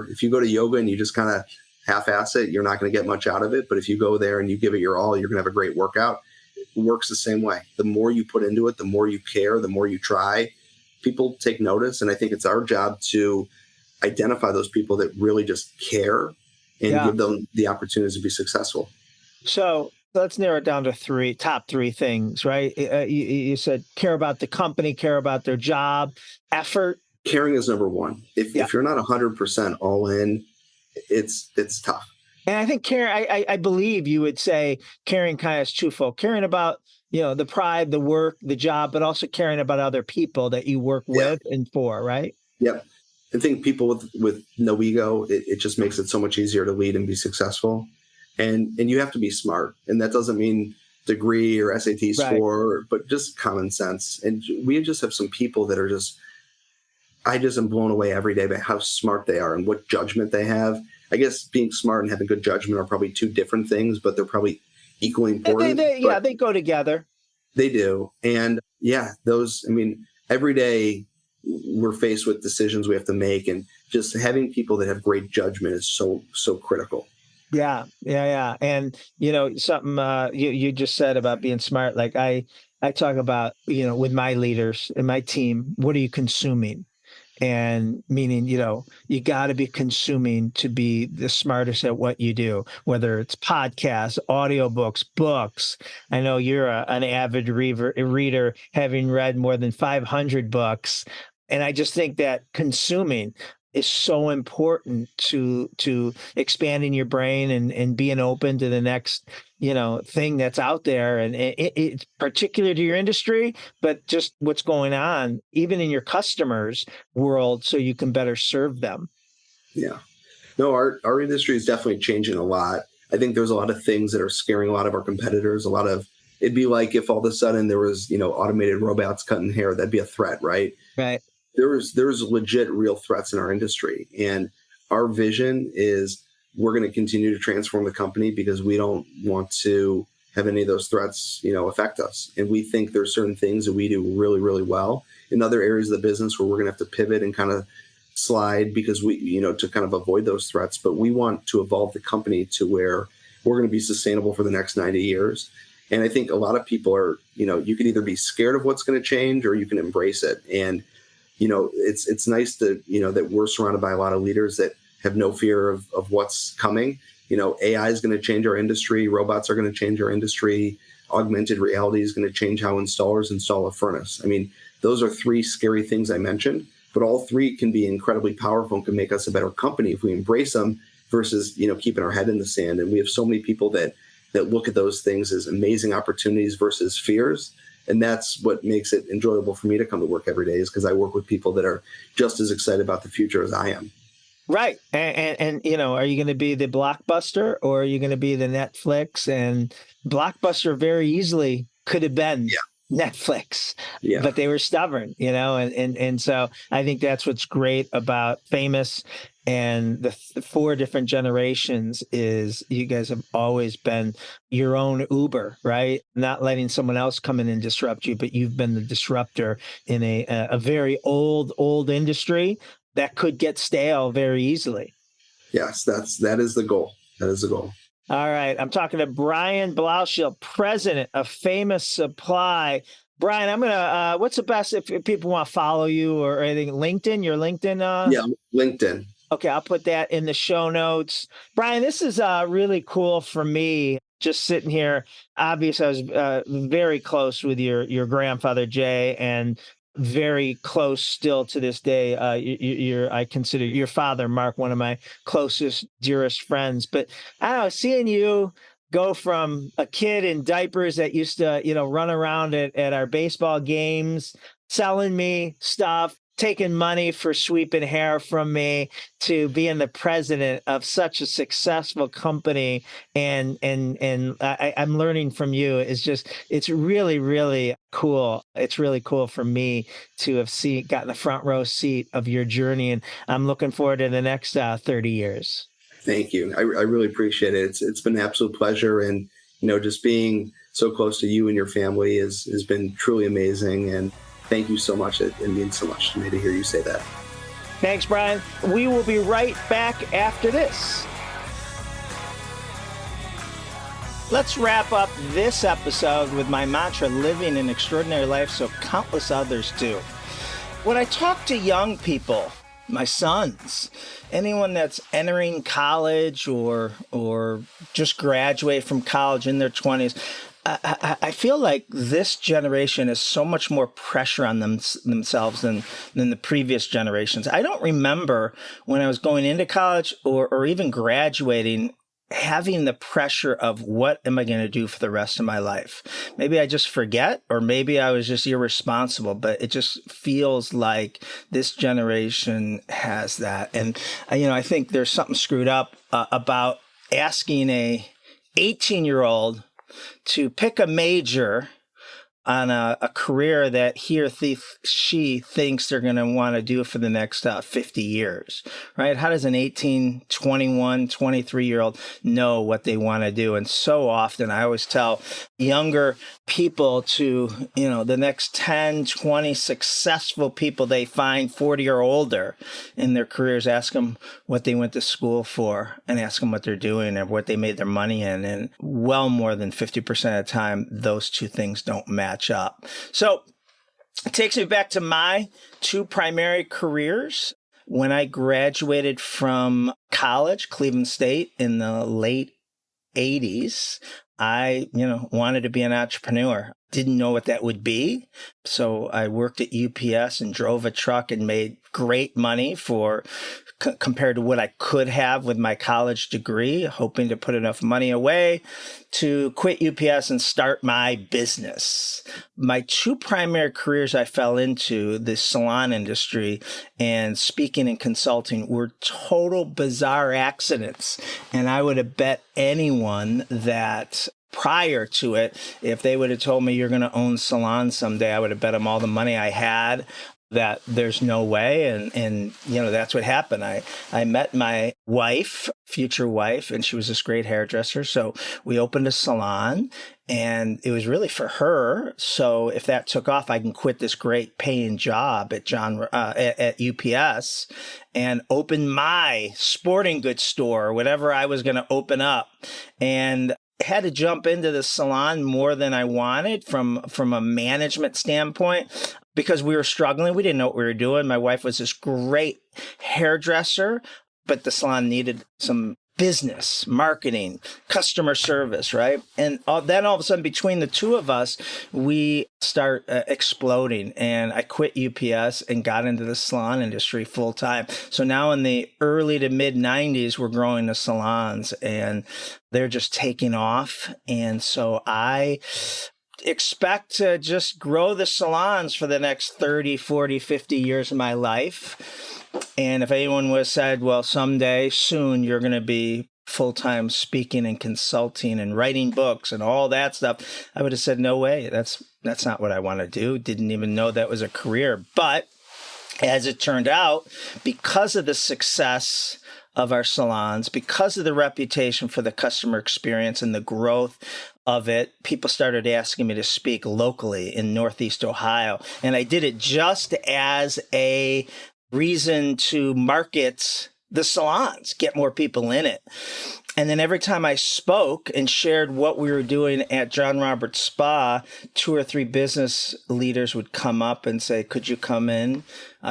If you go to yoga and you just kind of half-ass it, you're not going to get much out of it. But if you go there and you give it your all, you're going to have a great workout. It works the same way. The more you put into it, the more you care, the more you try, people take notice. And I think it's our job to identify those people that really just care and give them the opportunities to be successful. So let's narrow it down to top three things, right? You said care about the company, care about their job, effort. Caring is number one. If you're not 100% all in, it's tough. And I think caring, I believe you would say caring kind of is twofold. Caring about, the pride, the work, the job, but also caring about other people that you work with and for, right? Yep. I think people with no ego, it just makes it so much easier to lead and be successful. And you have to be smart. And that doesn't mean degree or SAT score, but just common sense. And we just have some people that are I just am blown away every day by how smart they are and what judgment they have. I guess being smart and having good judgment are probably two different things, but they're probably equally important. They go together. They do. And every day we're faced with decisions we have to make, and just having people that have great judgment is so critical. Yeah. And, something you just said about being smart, like I talk about, with my leaders and my team, what are you consuming? And meaning, you got to be consuming to be the smartest at what you do, whether it's podcasts, audiobooks, books. I know you're an avid reader, having read more than 500 books. And I just think that consuming is so important to expanding your brain and being open to the next, thing that's out there. And it's particular to your industry, but just what's going on, even in your customers' world, so you can better serve them. Yeah. No, our industry is definitely changing a lot. I think there's a lot of things that are scaring a lot of our competitors. It'd be like if all of a sudden there was, automated robots cutting hair, that'd be a threat, right? Right. There's legit real threats in our industry. And our vision is we're going to continue to transform the company because we don't want to have any of those threats, affect us. And we think there's certain things that we do really, really well in other areas of the business where we're going to have to pivot and kind of slide because we, to kind of avoid those threats. But we want to evolve the company to where we're going to be sustainable for the next 90 years. And I think a lot of people are, you can either be scared of what's going to change or you can embrace it. And it's nice to, that we're surrounded by a lot of leaders that have no fear of what's coming. AI is going to change our industry. Robots are going to change our industry. Augmented reality is going to change how installers install a furnace. I mean, those are three scary things I mentioned, but all three can be incredibly powerful and can make us a better company if we embrace them versus, keeping our head in the sand. And we have so many people that look at those things as amazing opportunities versus fears. And that's what makes it enjoyable for me to come to work every day, is because I work with people that are just as excited about the future as I am. Right. And are you going to be the Blockbuster or are you going to be the Netflix? And Blockbuster very easily could have been Netflix, but they were stubborn, and so I think that's what's great about Famous and the four different generations is you guys have always been your own Uber, right? Not letting someone else come in and disrupt you, but you've been the disruptor in a very old industry that could get stale very easily. Yes, that is the goal. That is the goal. All right. I'm talking to Brian Blaushild, president of Famous Supply. Brian, I'm going to, what's the best if people want to follow you or anything? LinkedIn, your LinkedIn? Yeah, LinkedIn. Okay. I'll put that in the show notes. Brian, this is really cool for me. Just sitting here. Obviously, I was very close with your grandfather, Jay, and very close still to this day. I consider your father, Mark, one of my closest, dearest friends. But I don't know, seeing you go from a kid in diapers that used to, run around at our baseball games, selling me stuff, taking money for sweeping hair from me to being the president of such a successful company. I'm learning from you. It's really, really cool. It's really cool for me to have gotten the front row seat of your journey. And I'm looking forward to the next 30 years. Thank you. I really appreciate it. It's been an absolute pleasure. And, just being so close to you and your family has been truly amazing. And thank you so much. It means so much to me to hear you say that. Thanks, Brian. We will be right back after this. Let's wrap up this episode with my mantra, living an extraordinary life so countless others do. When I talk to young people, my sons, anyone that's entering college or just graduate from college in their 20s, I feel like this generation has so much more pressure on themselves than the previous generations. I don't remember when I was going into college or even graduating having the pressure of what am I going to do for the rest of my life? Maybe I just forget, or maybe I was just irresponsible, but it just feels like this generation has that. And, I think there's something screwed up about asking a 18-year-old to pick a major on a career that she thinks they're going to want to do for the next 50 years, right? How does an 18, 21, 23-year-old know what they want to do? And so often I always tell younger people to, the next 10, 20 successful people they find 40 or older in their careers, ask them what they went to school for and ask them what they're doing and what they made their money in. And well more than 50% of the time, those two things don't match up. So it takes me back to my two primary careers. When I graduated from college, Cleveland State, in the late 80s, I, wanted to be an entrepreneur. Didn't know what that would be. So I worked at UPS and drove a truck and made great money compared to what I could have with my college degree, hoping to put enough money away to quit UPS and start my business. My two primary careers I fell into, the salon industry and speaking and consulting, were total bizarre accidents. And I would have bet anyone that prior to it, if they would have told me you're going to own salons someday, I would have bet them all the money I had that there's no way. And that's what happened. I met my wife, future wife, and she was this great hairdresser. So we opened a salon, and it was really for her. So if that took off, I can quit this great paying job at UPS and open my sporting goods store, whatever I was going to open up. And had to jump into the salon more than I wanted from a management standpoint because we were struggling. We didn't know what we were doing. My wife was this great hairdresser, but the salon needed some business, marketing, customer service, right? And then all of a sudden, between the two of us, we start exploding. And I quit UPS and got into the salon industry full time. So now in the early to mid 90s, we're growing the salons and they're just taking off. And so I expect to just grow the salons for the next 30, 40, 50 years of my life. And if anyone would have said, well, someday soon you're going to be full-time speaking and consulting and writing books and all that stuff, I would have said, no way. That's not what I want to do. Didn't even know that was a career. But as it turned out, because of the success of our salons, because of the reputation for the customer experience and the growth of it, people started asking me to speak locally in Northeast Ohio. And I did it just as a reason to market the salons, get more people in it. And then every time I spoke and shared what we were doing at John Roberts Spa, 2 or 3 business leaders would come up and say, could you come in?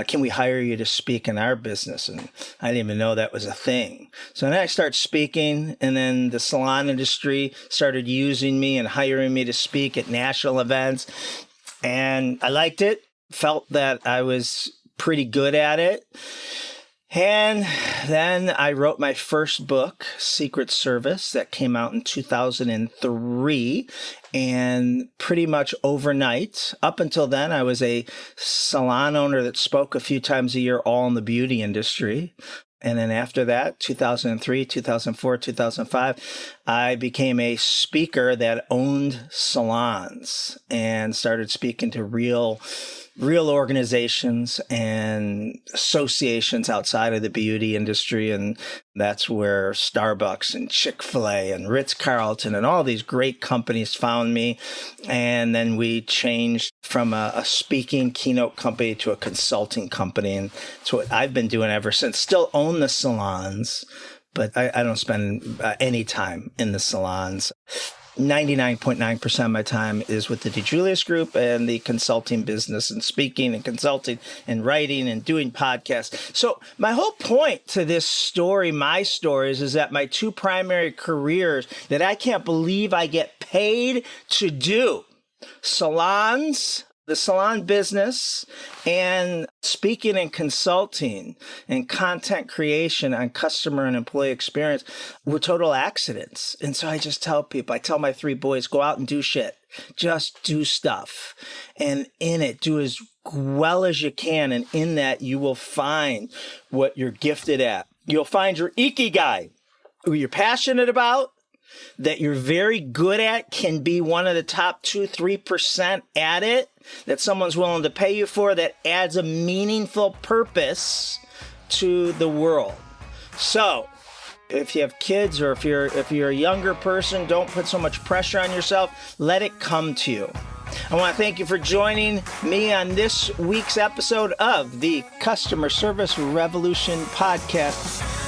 Can we hire you to speak in our business? And I didn't even know that was a thing. So then I started speaking, and then the salon industry started using me and hiring me to speak at national events. And I liked it, felt that I was pretty good at it. And then I wrote my first book, Secret Service, that came out in 2003. And pretty much overnight, up until then, I was a salon owner that spoke a few times a year, all in the beauty industry. And then after that, 2003, 2004, 2005, I became a speaker that owned salons and started speaking to real organizations and associations outside of the beauty industry. And that's where Starbucks and Chick-fil-A and Ritz-Carlton and all these great companies found me. And then we changed from a speaking keynote company to a consulting company. And it's what I've been doing ever since. Still own the salons, but I don't spend any time in the salons. 99.9% of my time is with the DeJulius Group and the consulting business and speaking and consulting and writing and doing podcasts. So my whole point to this story, my stories, is that my two primary careers that I can't believe I get paid to do, salons, the salon business, and speaking and consulting and content creation on customer and employee experience were total accidents. And so I just tell people, I tell my three boys, go out and do shit. Just do stuff. And in it, do as well as you can. And in that, you will find what you're gifted at. You'll find your ikigai, who you're passionate about, that you're very good at, can be one of the top 2-3% at it, that someone's willing to pay you for, that adds a meaningful purpose to the world. So if you have kids or if you're a younger person, don't put so much pressure on yourself. Let it come to you. I want to thank you for joining me on this week's episode of the Customer Service Revolution podcast.